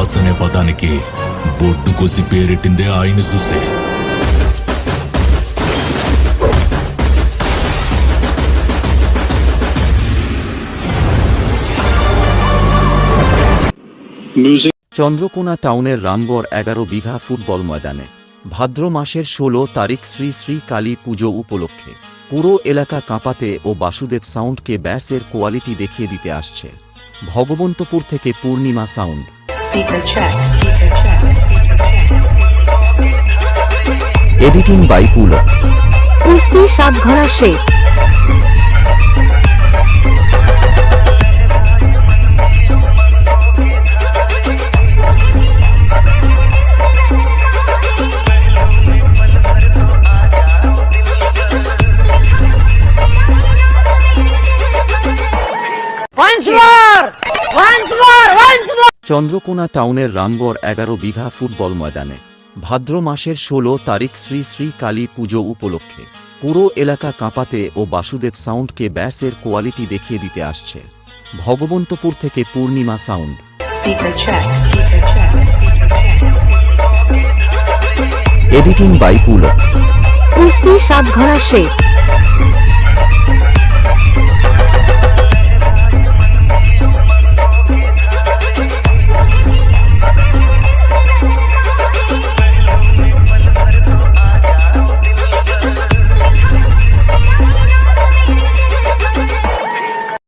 Boss అనే పదానికి బొడ్డు కోసి పేరెట్టిందే ఆయన చూసే. চন্দ্রকোনা টাউনের রামগড় 11 বিঘা ফুটবল ময়দানে ভাদ্র মাসের 16 তারিখ শ্রী শ্রী কালী পুজো উপলক্ষে পুরো এলাকা কাঁপাতে ও বাসুদেব সাউন্ডকে ব্যাসের কোয়ালিটি দেখিয়ে দিতে আসছে ভগবন্তপুর থেকে Purnima sound. Editing by Pulak. কুস্তি সাতঘরা শেখ। চন্দ্রকোনা টাউনের রামগড় 11 বিঘা ফুটবল ময়দানে ভাদ্র মাসের 16 তারিখ শ্রী শ্রী কালী পুজো উপলক্ষে পুরো এলাকা কাঁপাতে ও বাসুদেব সাউন্ডকে ব্যাসের কোয়ালিটি দেখিয়ে দিতে আসছে ভগবন্তপুর থেকে Purnima sound. Editing by Pulak. কুস্তি সাতঘরা শেখ।